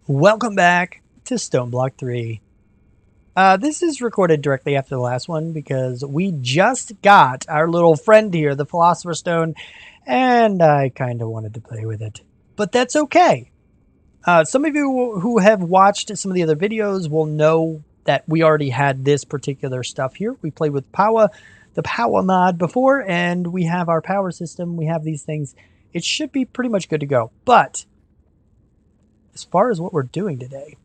Welcome back to Stoneblock 3. This is recorded directly after the last one because we just got our little friend here, the Philosopher Stone, and I kind of wanted to play with it. But that's okay. Some of you who have watched some of the other videos will know that we already had this particular stuff here. We played with the Power mod before, and we have our power system. We have these things. It should be pretty much good to go. But as far as what we're doing today,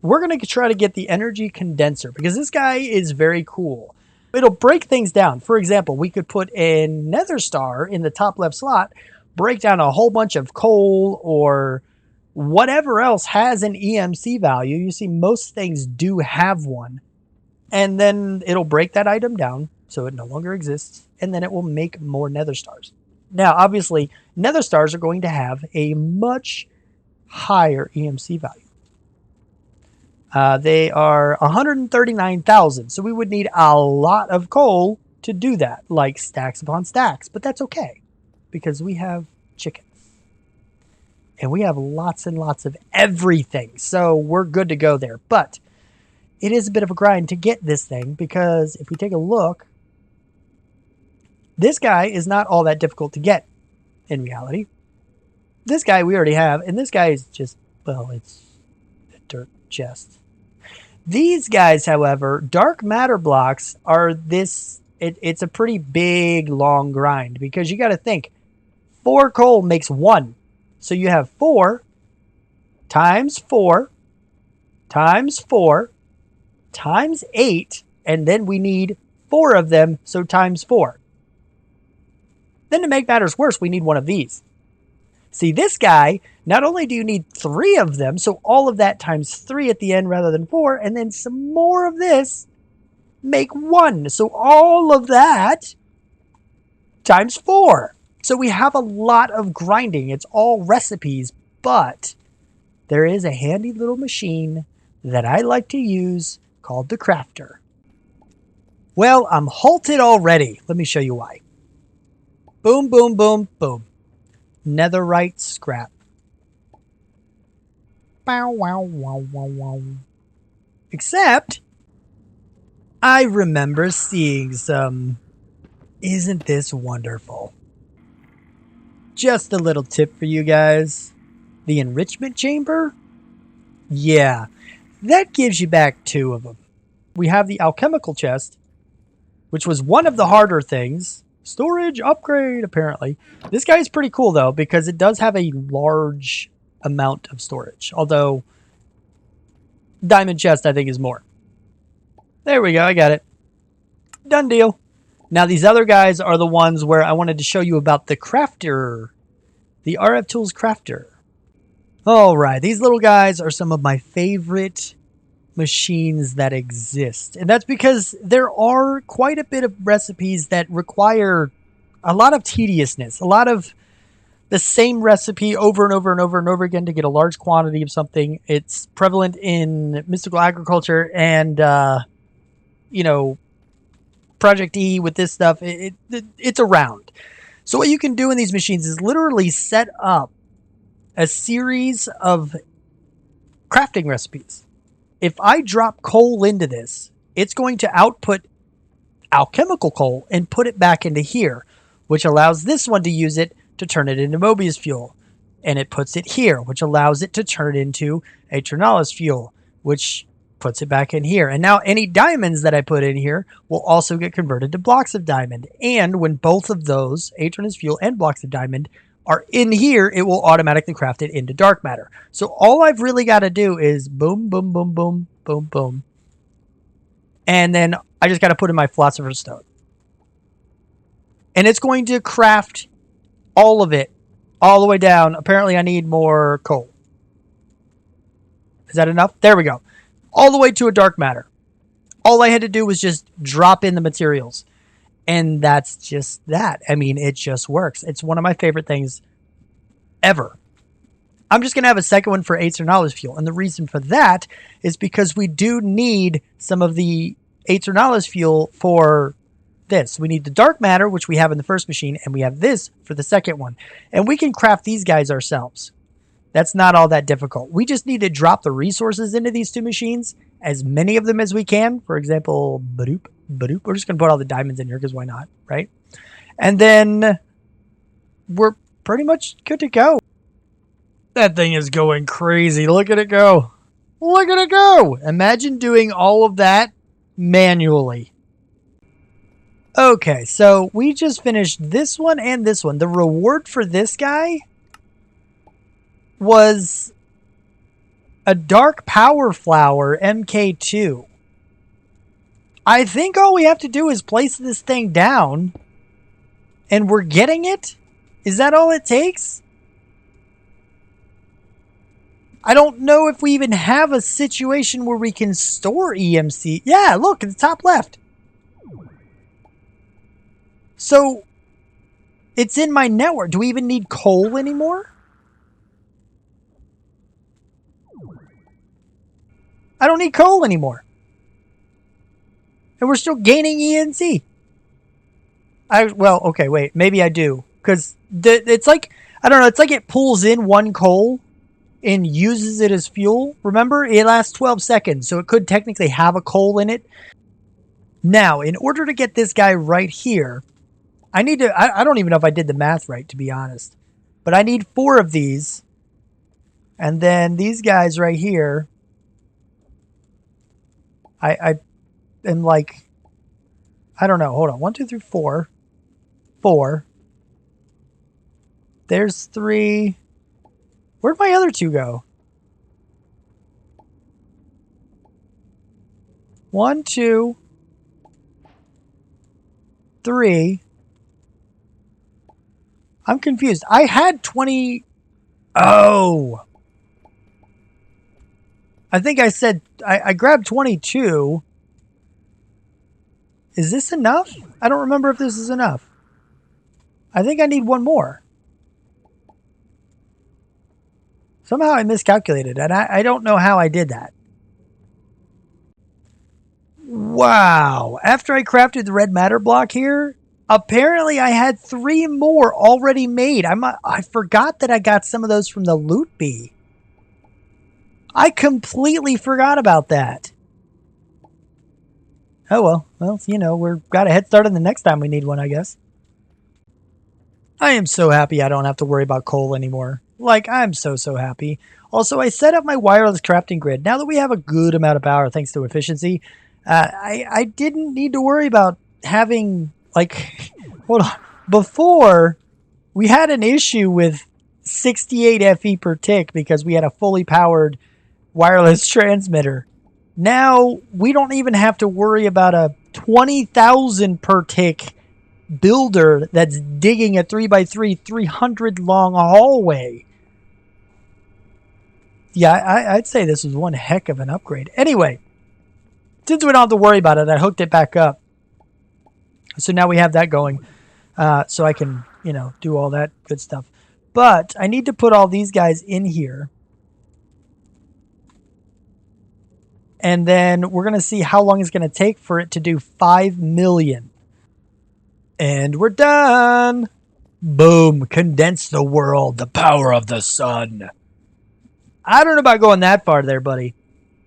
we're going to try to get the energy condenser because this guy is very cool. It'll break things down. For example, we could put a Nether star in the top left slot, break down a whole bunch of coal or whatever else has an EMC value. You see, most things do have one. And then it'll break that item down so it no longer exists. And then it will make more Nether stars. Now, obviously, Nether stars are going to have a much higher EMC value. They are 139,000, so we would need a lot of coal to do that, like stacks upon stacks, but that's okay because we have chickens and we have lots and lots of everything, so we're good to go there. But it is a bit of a grind to get this thing because if we take a look, this guy is not all that difficult to get in reality. This guy we already have, and this guy is just, well, it's a dirt chest. These guys, however, dark matter blocks are this, it's a pretty big, long grind because you got to think 4 coal makes 1. So you have 4 times 4 times 4 times 8, and then we need 4 of them, so times 4. Then to make matters worse, we need one of these. See, this guy, not only do you need 3 of them, so all of that times 3 at the end rather than 4, and then some more of this, make 1. So all of that times 4. So we have a lot of grinding. It's all recipes, but there is a handy little machine that I like to use called the crafter. Well, I'm halted already. Let me show you why. Boom, boom, boom, boom. Netherite scrap. Bow, wow, wow, wow, wow. Except, I remember seeing some. Isn't this wonderful? Just a little tip for you guys. The enrichment chamber? Yeah, that gives you back 2 of them. We have the alchemical chest, which was one of the harder things. Storage upgrade, apparently. This guy is pretty cool, though, because it does have a large amount of storage. Although, diamond chest, I think, is more. There we go. I got it. Done deal. Now, these other guys are the ones where I wanted to show you about the crafter. The RF Tools crafter. All right. These little guys are some of my favorite machines that exist, and that's because there are quite a bit of recipes that require a lot of tediousness, a lot of the same recipe over and over and over and over again to get a large quantity of something. It's prevalent in mystical agriculture and Project E with this stuff. It's around. So what you can do in these machines is literally set up a series of crafting recipes. If I drop coal into this, it's going to output alchemical coal and put it back into here, which allows this one to use it to turn it into Mobius fuel. And it puts it here, which allows it to turn into Aeternalis fuel, which puts it back in here. And now any diamonds that I put in here will also get converted to blocks of diamond. And when both of those, Aeternalis fuel and blocks of diamond, are in here, it will automatically craft it into dark matter. So all I've really got to do is boom, boom, boom, boom, boom, boom. And then I just got to put in my Philosopher Stone. And it's going to craft all of it, all the way down. Apparently I need more coal. Is that enough? There we go. All the way to a dark matter. All I had to do was just drop in the materials. And that's just that. I mean, it just works. It's one of my favorite things ever. I'm just going to have a second one for Aeternalis fuel. And the reason for that is because we do need some of the Aeternalis fuel for this. We need the dark matter, which we have in the first machine, and we have this for the second one. And we can craft these guys ourselves. That's not all that difficult. We just need to drop the resources into these two machines, as many of them as we can. For example, badoop, badoop. We're just going to put all the diamonds in here because why not, right? And then we're pretty much good to go. That thing is going crazy. Look at it go. Look at it go. Imagine doing all of that manually. Okay, so we just finished this one and this one. The reward for this guy was a dark power flower MK2. I think all we have to do is place this thing down and we're getting it? Is that all it takes? I don't know if we even have a situation where we can store EMC. Yeah, look at the top left. So it's in my network. Do we even need coal anymore? I don't need coal anymore. And we're still gaining EMC. Well, okay, wait. Maybe I do. Because it's like, I don't know, it's like it pulls in one coal and uses it as fuel. Remember, it lasts 12 seconds, so it could technically have a coal in it. Now, in order to get this guy right here, I need to, I don't even know if I did the math right, to be honest. But I need 4 of these. And then these guys right here, I am like, I don't know. Hold on. 1, 2, 3, 4. 4. There's 3. Where'd my other 2 go? 1, 2, 3. I'm confused. I had 20. Oh. I think I said I grabbed 22. Is this enough? I don't remember if this is enough. I think I need 1 more. Somehow I miscalculated, and I don't know how I did that. Wow. After I crafted the red matter block here, apparently I had 3 more already made. I forgot that I got some of those from the loot bee. I completely forgot about that. Oh well. Well, you know, we've got a head start on the next time we need one, I guess. I am so happy I don't have to worry about coal anymore. Like, I'm so happy. Also, I set up my wireless crafting grid. Now that we have a good amount of power thanks to efficiency, I didn't need to worry about having, like, hold on. Before, we had an issue with 68 FE per tick because we had a fully powered wireless transmitter. Now, we don't even have to worry about a 20,000 per tick builder that's digging a 3x3 300 long hallway. Yeah, I'd say this was one heck of an upgrade. Anyway, since we don't have to worry about it, I hooked it back up. So now we have that going. So I can, you know, do all that good stuff. But I need to put all these guys in here. And then we're going to see how long it's going to take for it to do 5 million. And we're done. Boom. Condense the world. The power of the sun. I don't know about going that far there, buddy.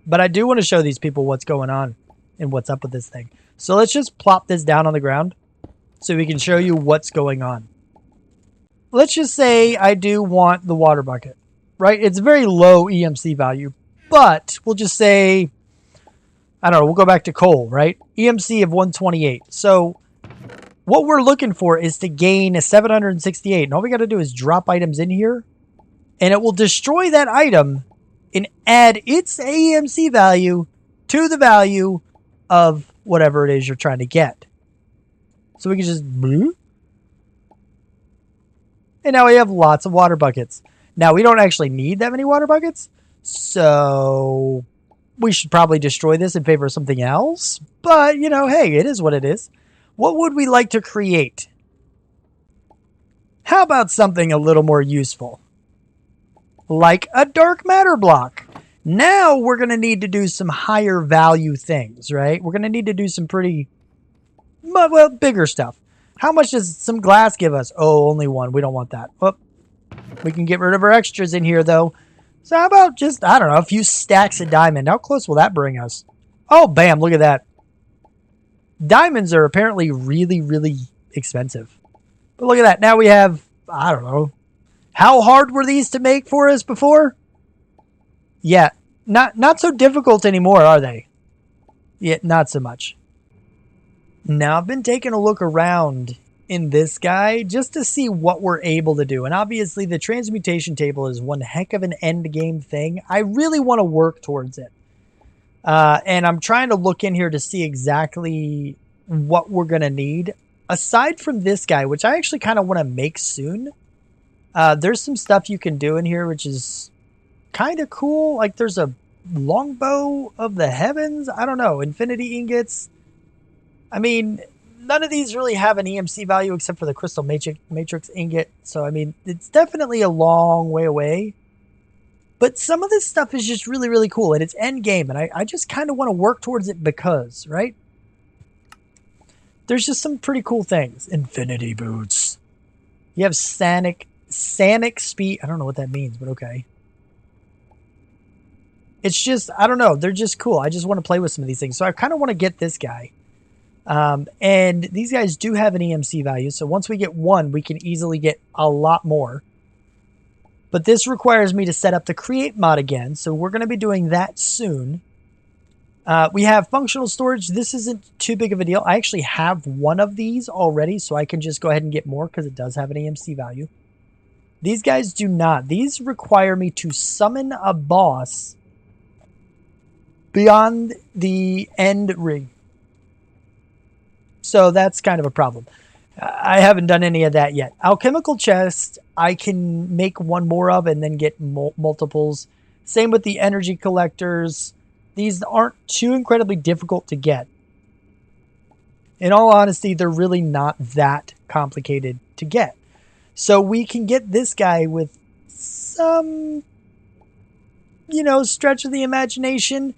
But I do want to show these people what's going on and what's up with this thing. So let's just plop this down on the ground so we can show you what's going on. Let's just say I do want the water bucket, right? It's a very low EMC value, but we'll just say, I don't know, we'll go back to coal, right? EMC of 128. So what we're looking for is to gain a 768. And all we got to do is drop items in here, and it will destroy that item and add its EMC value to the value of whatever it is you're trying to get. So we can just... And now we have lots of water buckets. Now, we don't actually need that many water buckets, so we should probably destroy this in favor of something else. But, you know, hey, it is what it is. What would we like to create? How about something a little more useful? Like a dark matter block. Now we're going to need to do some higher value things, right? We're going to need to do some pretty, well, bigger stuff. How much does some glass give us? Oh, only 1. We don't want that. Oh, We can get rid of our extras in here, though. So how about just, I don't know, a few stacks of diamond? How close will that bring us? Oh, bam, look at that. Diamonds are apparently really, really expensive. But look at that. Now we have, I don't know. How hard were these to make for us before? Yeah, not so difficult anymore, are they? Yeah, not so much. Now, I've been taking a look around in this guy just to see what we're able to do. And obviously, the transmutation table is one heck of an end game thing. I really want to work towards it. And I'm trying to look in here to see exactly what we're going to need. Aside from this guy, which I actually kind of want to make soon, there's some stuff you can do in here, which is kind of cool. Like there's a longbow of the heavens. I don't know. Infinity ingots. I mean, none of these really have an EMC value except for the crystal matrix ingot. So, I mean, it's definitely a long way away. But some of this stuff is just really, really cool. And it's end game. And I just kind of want to work towards it because, right? There's just some pretty cool things. Infinity boots. You have Sanic speed. I don't know what that means, but okay. It's just, I don't know. They're just cool. I just want to play with some of these things. So I kind of want to get this guy. And these guys do have an EMC value. So once we get one, we can easily get a lot more. But this requires me to set up the create mod again. So we're going to be doing that soon. We have functional storage. This isn't too big of a deal. I actually have one of these already, so I can just go ahead and get more because it does have an EMC value. These guys do not. These require me to summon a boss beyond the end ring. So that's kind of a problem. I haven't done any of that yet. Alchemical chest, I can make one more of and then get multiples. Same with the energy collectors. These aren't too incredibly difficult to get. In all honesty, they're really not that complicated to get. So we can get this guy with some, stretch of the imagination.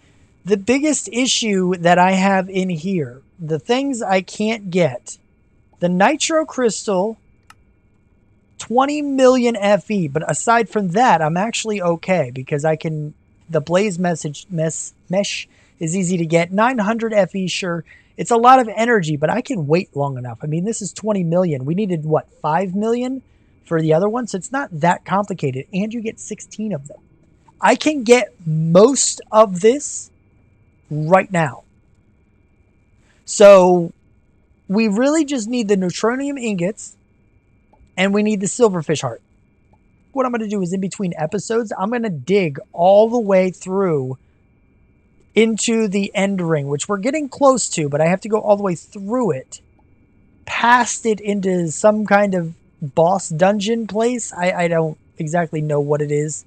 The biggest issue that I have in here, the things I can't get, the nitro crystal, 20 million FE. But aside from that, I'm actually okay because I can, the blaze mesh is easy to get. 900 FE, sure. It's a lot of energy, but I can wait long enough. I mean, this is 20 million. We needed, 5 million for the other one? So it's not that complicated. And you get 16 of them. I can get most of this right now. So we really just need the Neutronium ingots and we need the silverfish heart. What I'm going to do is in between episodes, I'm going to dig all the way through into the end ring, which we're getting close to, but I have to go all the way through it, past it into some kind of boss dungeon place. I don't exactly know what it is,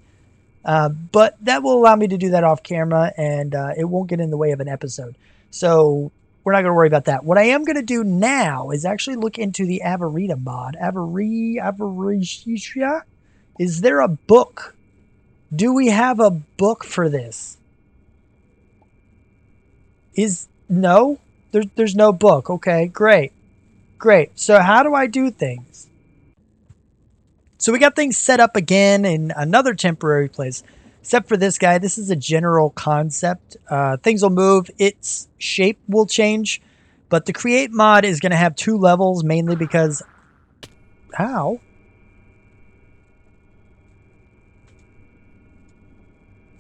but that will allow me to do that off camera, and it won't get in the way of an episode. So we're not going to worry about that. What I am going to do now is actually look into the Avarita mod. Avaricia? Is there a book? Do we have a book for this? No? There's no book. Okay, great. Great. So how do I do things? So we got things set up again in another temporary place. Except for this guy. This is a general concept. Things will move. Its shape will change. But the create mod is going to have 2 levels, mainly because... How?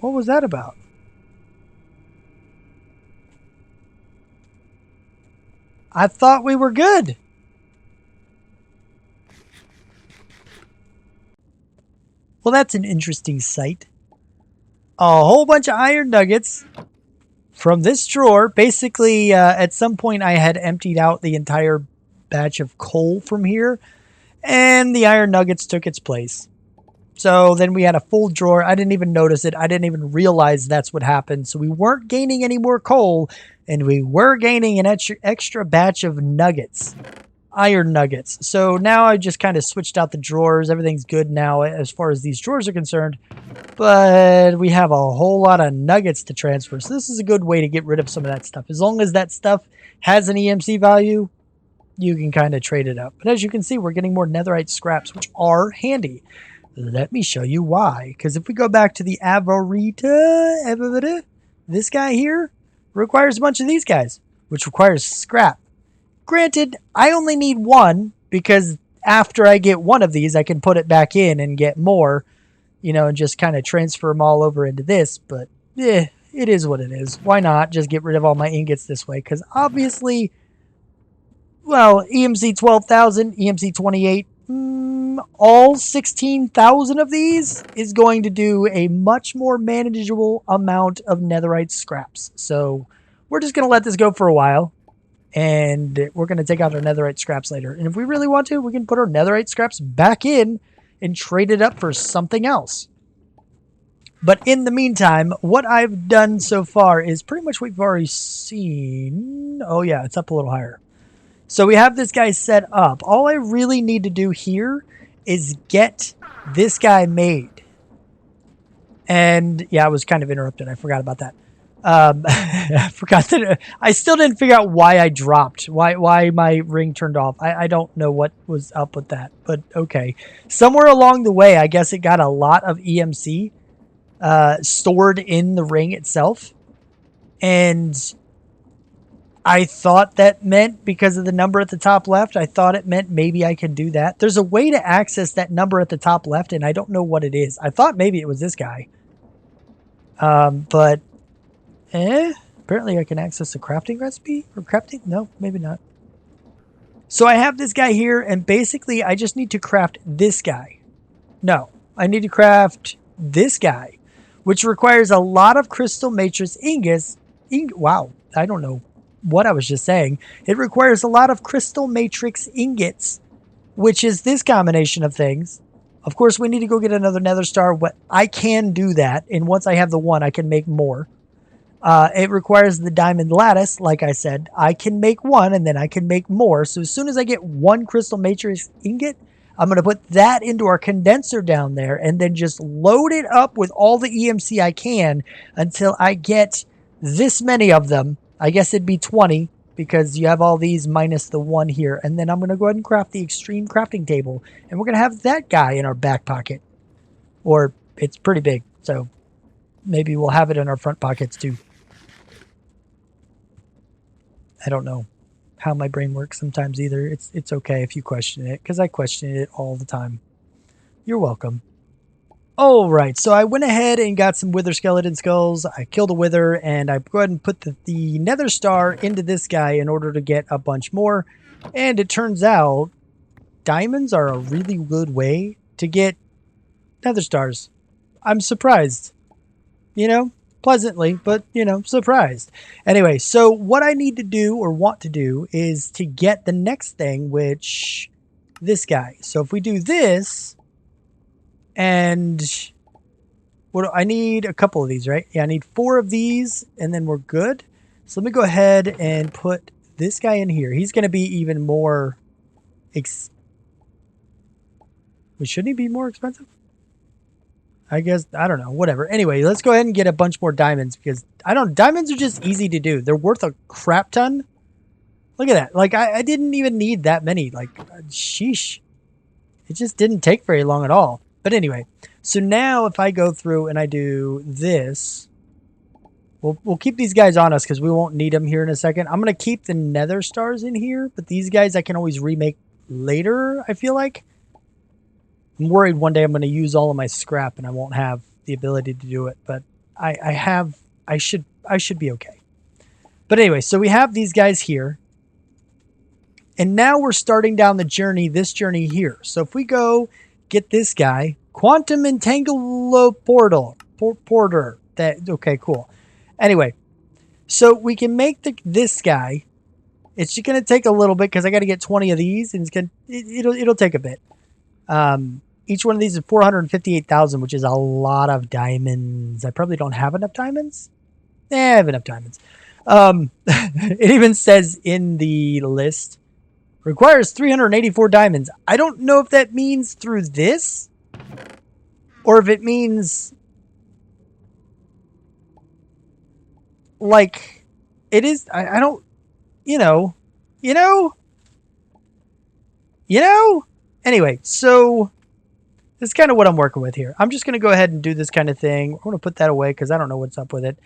What was that about? I thought we were good. Well, that's an interesting sight. A whole bunch of iron nuggets from this drawer. Basically, at some point I had emptied out the entire batch of coal from here, and the iron nuggets took its place. So then we had a full drawer. I didn't even notice it. I didn't even realize that's what happened. So we weren't gaining any more coal, and we were gaining an extra batch of nuggets. Iron nuggets. So now I just kind of switched out the drawers. Everything's good now as far as these drawers are concerned. But we have a whole lot of nuggets to transfer. So this is a good way to get rid of some of that stuff. As long as that stuff has an EMC value, you can kind of trade it up. But as you can see, we're getting more netherite scraps, which are handy. Let me show you why. Because if we go back to the Avarita, this guy here requires a bunch of these guys, which requires scrap. Granted, I only need one because after I get one of these, I can put it back in and get more, you know, and just kind of transfer them all over into this. But it is what it is. Why not just get rid of all my ingots this way? Because obviously, well, EMC 12,000, EMC 28, all 16,000 of these is going to do a much more manageable amount of netherite scraps. So we're just going to let this go for a while. And we're going to take out our netherite scraps later. And if we really want to, we can put our netherite scraps back in and trade it up for something else. But in the meantime, what I've done so far is pretty much what we've already seen. Oh yeah, it's up a little higher. So we have this guy set up. All I really need to do here is get this guy made. And yeah, I was kind of interrupted. I forgot about that. I forgot that I still didn't figure out why I dropped, why my ring turned off. I don't know what was up with that, but okay. Somewhere along the way, I guess it got a lot of EMC stored in the ring itself. And I thought that meant, because of the number at the top left, I thought it meant maybe I could do that. There's a way to access that number at the top left, and I don't know what it is. I thought maybe it was this guy. But apparently I can access a crafting recipe or crafting. No, maybe not. So I have this guy here, and basically I just need to craft this guy. No, I need to craft this guy, which requires a lot of crystal matrix ingots. Wow, I don't know what I was just saying. It requires a lot of crystal matrix ingots, which is this combination of things. Of course, we need to go get another nether star, but I can do that. And once I have the one, I can make more. It requires the diamond lattice. Like I said, I can make one and then I can make more. So as soon as I get one crystal matrix ingot, I'm going to put that into our condenser down there and then just load it up with all the EMC I can until I get this many of them. I guess it'd be 20 because you have all these minus the one here. And then I'm going to go ahead and craft the extreme crafting table. And we're going to have that guy in our back pocket. Or it's pretty big. So maybe we'll have it in our front pockets too. I don't know how my brain works sometimes either. It's okay if you question it, because I question it all the time. You're welcome. All right, so I went ahead and got some wither skeleton skulls. I killed a wither, and I go ahead and put the nether star into this guy in order to get a bunch more. And it turns out diamonds are a really good way to get nether stars. I'm surprised. You know? Pleasantly, but, you know, surprised. Anyway, so what I need to do or want to do is to get the next thing, which this guy. So if we do this, and what I need a couple of these, right? Yeah, I need 4 of these, and then we're good. So let me go ahead and put this guy in here. He's going to be even more. Shouldn't he be more expensive? I guess, I don't know, whatever. Anyway, let's go ahead and get a bunch more diamonds because diamonds are just easy to do. They're worth a crap ton. Look at that. Like, I didn't even need that many. Like, sheesh. It just didn't take very long at all. But anyway, so now if I go through and I do this, we'll keep these guys on us because we won't need them here in a second. I'm going to keep the nether stars in here, but these guys I can always remake later, I feel like. I'm worried one day I'm going to use all of my scrap and I won't have the ability to do it, but I should be okay. But anyway, so we have these guys here. And now we're starting down the journey, this journey here. So if we go get this guy, Quantum Porter. Okay, cool. Anyway, so we can make this guy. It's just going to take a little bit because I got to get 20 of these, and it'll take a bit. Each one of these is 458,000, which is a lot of diamonds. I probably don't have enough diamonds. I have enough diamonds. It even says in the list, requires 384 diamonds. I don't know if that means through this, or if it means, like, it is, I don't, you know? Anyway, so This is kind of what I'm working with here. I'm just going to go ahead and do this kind of thing. I'm going to put that away because I don't know what's up with it.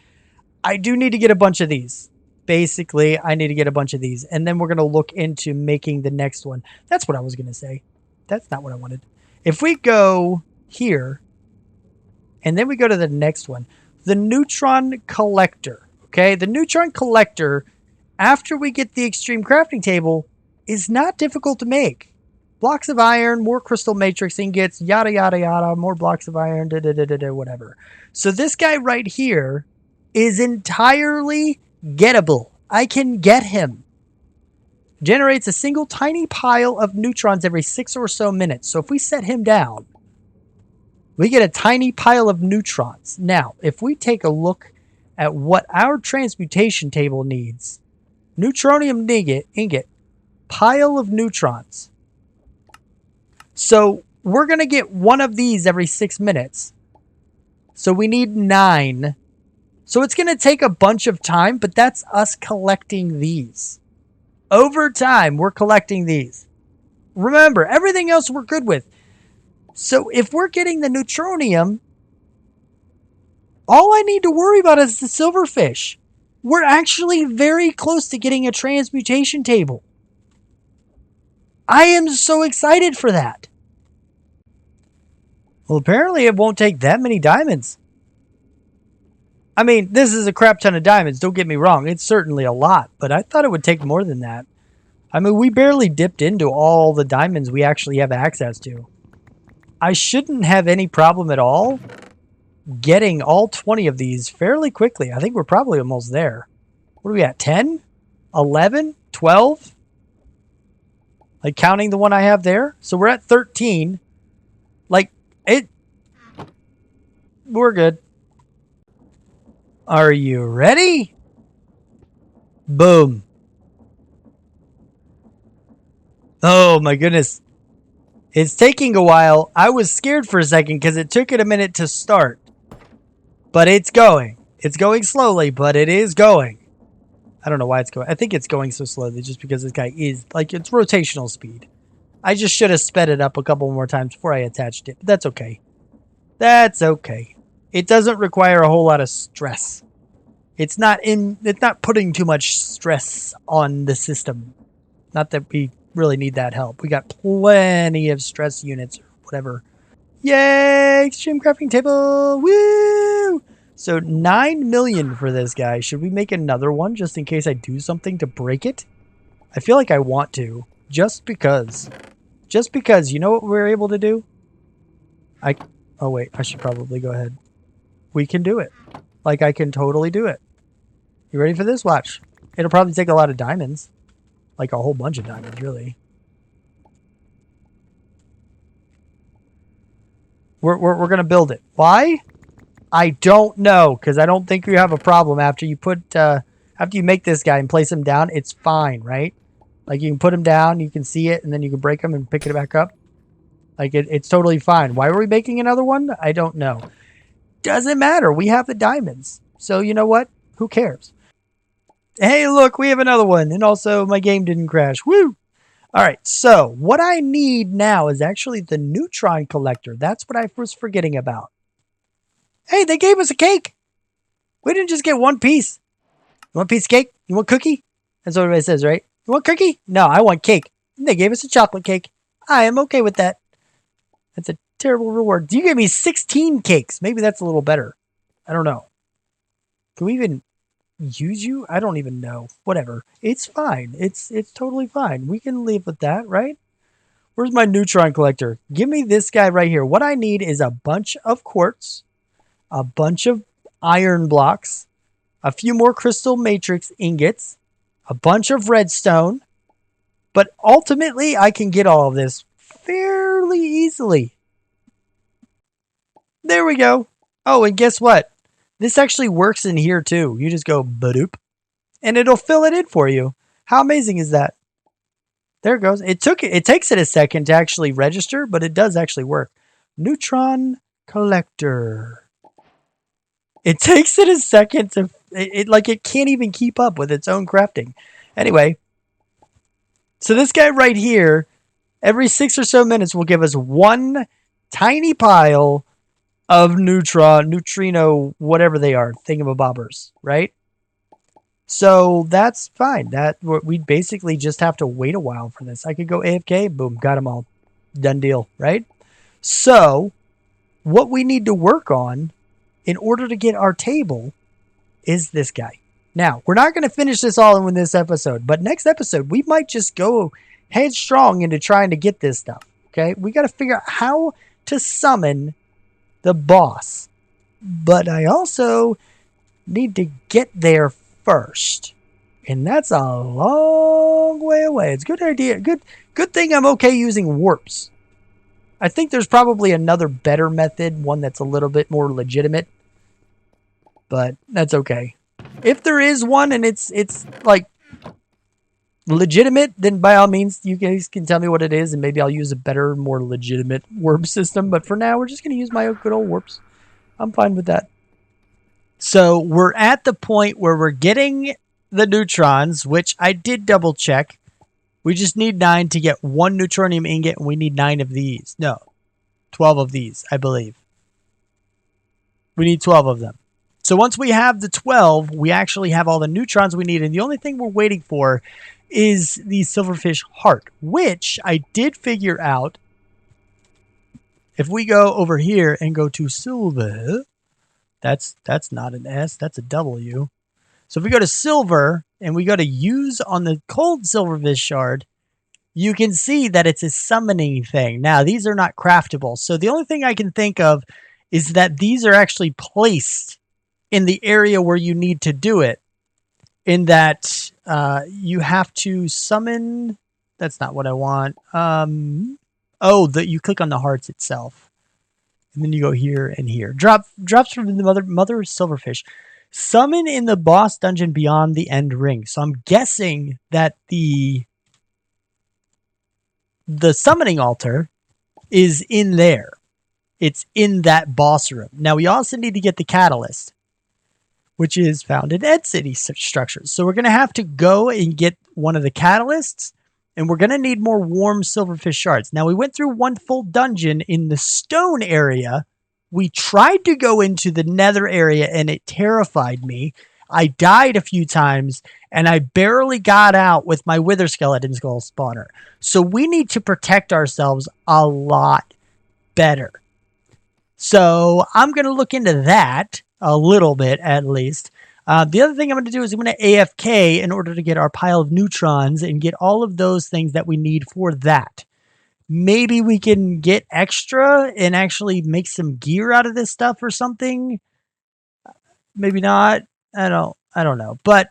I do need to get a bunch of these. Basically, I need to get a bunch of these. And then we're going to look into making the next one. That's what I was going to say. That's not what I wanted. If we go here, and then we go to the next one, the neutron collector. Okay, the neutron collector, after we get the extreme crafting table, is not difficult to make. Blocks of iron, more crystal matrix ingots, yada, yada, yada, more blocks of iron, whatever. So this guy right here is entirely gettable. I can get him. Generates a single tiny pile of neutrons every 6 or so minutes. So if we set him down, we get a tiny pile of neutrons. Now, if we take a look at what our transmutation table needs, Neutronium ingot, pile of neutrons. So we're going to get one of these every 6 minutes. So we need 9. So it's going to take a bunch of time, but that's us collecting these. Over time, we're collecting these. Remember, everything else we're good with. So if we're getting the Neutronium, all I need to worry about is the silverfish. We're actually very close to getting a transmutation table. I am so excited for that. Well, apparently it won't take that many diamonds. I mean, this is a crap ton of diamonds, don't get me wrong. It's certainly a lot, but I thought it would take more than that. I mean, we barely dipped into all the diamonds we actually have access to. I shouldn't have any problem at all getting all 20 of these fairly quickly. I think we're probably almost there. What are we at? 10? 11? 12? Like counting the one I have there? So we're at 13. Like, we're good. Are you ready? Boom. Oh my goodness. It's taking a while. I was scared for a second because it took it a minute to start. But it's going. It's going slowly, but it is going. I don't know why it's going. I think it's going so slowly just because this guy is, like, it's rotational speed. I just should have sped it up a couple more times before I attached it. But that's okay. That's okay. It doesn't require a whole lot of stress. It's not putting too much stress on the system. Not that we really need that help. We got plenty of stress units or whatever. Yay! Extreme crafting table! Woo! So 9 million for this guy. Should we make another one just in case I do something to break it? I feel like I want to. Just because. Just because. You know what we're able to do? Oh wait, I should probably go ahead. We can do it. Like, I can totally do it. You ready for this? Watch. It'll probably take a lot of diamonds. Like a whole bunch of diamonds, really. We're going to build it. Why? I don't know, because I don't think you have a problem after you after you make this guy and place him down. It's fine, right? Like, you can put him down, you can see it, and then you can break him and pick it back up. Like, it's totally fine. Why were we making another one? I don't know. Doesn't matter. We have the diamonds. So, you know what? Who cares? Hey, look, we have another one. And also, my game didn't crash. Woo! All right, so what I need now is actually the neutron collector. That's what I was forgetting about. Hey, they gave us a cake. We didn't just get one piece. You want a piece of cake? You want cookie? That's what everybody says, right? You want cookie? No, I want cake. And they gave us a chocolate cake. I am okay with that. That's a terrible reward. You gave me 16 cakes. Maybe that's a little better. I don't know. Can we even use you? I don't even know. Whatever. It's fine. It's totally fine. We can leave with that, right? Where's my neutron collector? Give me this guy right here. What I need is a bunch of quartz, a bunch of iron blocks, a few more crystal matrix ingots, a bunch of redstone. But ultimately, I can get all of this fairly easily. There we go. Oh, and guess what? This actually works in here too. You just go badoop, and it'll fill it in for you. How amazing is that? There it goes. It takes it a second to actually register, but it does actually work. Neutron collector. It takes it a second to it can't even keep up with its own crafting. Anyway, so this guy right here, every 6 or so minutes will give us 1 tiny pile of neutrino, whatever they are, thingamabobbers, right? So that's fine. That we'd basically just have to wait a while for this. I could go AFK, boom, got them all. Done deal, right? So what we need to work on in order to get our table is this guy. Now, we're not going to finish this all in this episode, but next episode, we might just go headstrong into trying to get this stuff, okay? We got to figure out how to summon the boss. But I also need to get there first. And that's a long way away. It's a good idea. Good thing I'm okay using warps. I think there's probably another better method, one that's a little bit more legitimate. But that's okay. If there is one and it's like legitimate, then by all means, you guys can tell me what it is, and maybe I'll use a better, more legitimate warp system. But for now, we're just going to use my good old warps. I'm fine with that. So we're at the point where we're getting the neutrons, which I did double check. We just need 9 to get 1 Neutronium ingot, and we need 9 of these. No, 12 of these, I believe. We need 12 of them. So once we have the 12, we actually have all the neutrons we need, and the only thing we're waiting for is the silverfish heart, which I did figure out. If we go over here and go to silver, that's not an S, that's a W. So if we go to silver and we go to use on the cold silverfish shard, you can see that it's a summoning thing. Now, these are not craftable. So the only thing I can think of is that these are actually placed in the area where you need to do it. In that you have to summon. That's not what I want. You click on the hearts itself. And then you go here and here. Drops from the mother silverfish. Summon in the boss dungeon beyond the end ring. So I'm guessing that the summoning altar is in there. It's in that boss room. Now we also need to get the catalyst, which is found in Ed City structures. So we're going to have to go and get one of the catalysts, and we're going to need more warm silverfish shards. Now, we went through one full dungeon in the stone area. We tried to go into the nether area, and it terrified me. I died a few times, and I barely got out with my wither skeleton skull spawner. So we need to protect ourselves a lot better. So I'm going to look into that a little bit, at least. The other thing I'm going to do is I'm going to AFK in order to get our pile of neutrons and get all of those things that we need for that. Maybe we can get extra and actually make some gear out of this stuff or something. Maybe not. I don't know. But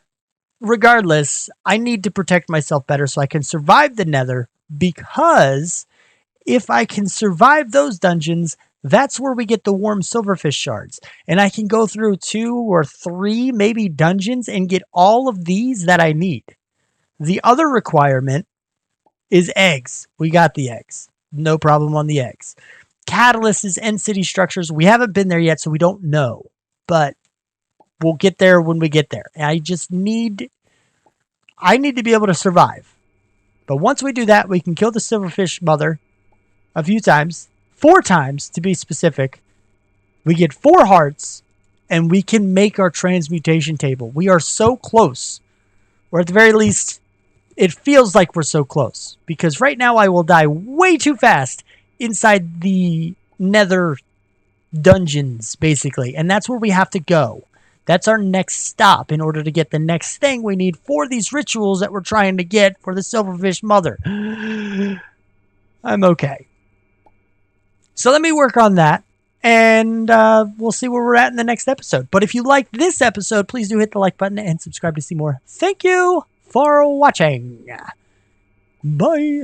regardless, I need to protect myself better so I can survive the nether, because if I can survive those dungeons, that's where we get the warm silverfish shards. And I can go through 2 or 3 maybe dungeons and get all of these that I need. The other requirement is eggs. We got the eggs. No problem on the eggs. Catalyst is end city structures. We haven't been there yet, so we don't know. But we'll get there when we get there. I need to be able to survive. But once we do that, we can kill the silverfish mother a few times. 4 times, to be specific. We get 4 hearts, and we can make our transmutation table. We are so close. Or at the very least, it feels like we're so close. Because right now, I will die way too fast inside the nether dungeons, basically. And that's where we have to go. That's our next stop in order to get the next thing we need for these rituals that we're trying to get for the silverfish mother. I'm okay. So let me work on that, and we'll see where we're at in the next episode. But if you liked this episode, please do hit the like button and subscribe to see more. Thank you for watching. Bye.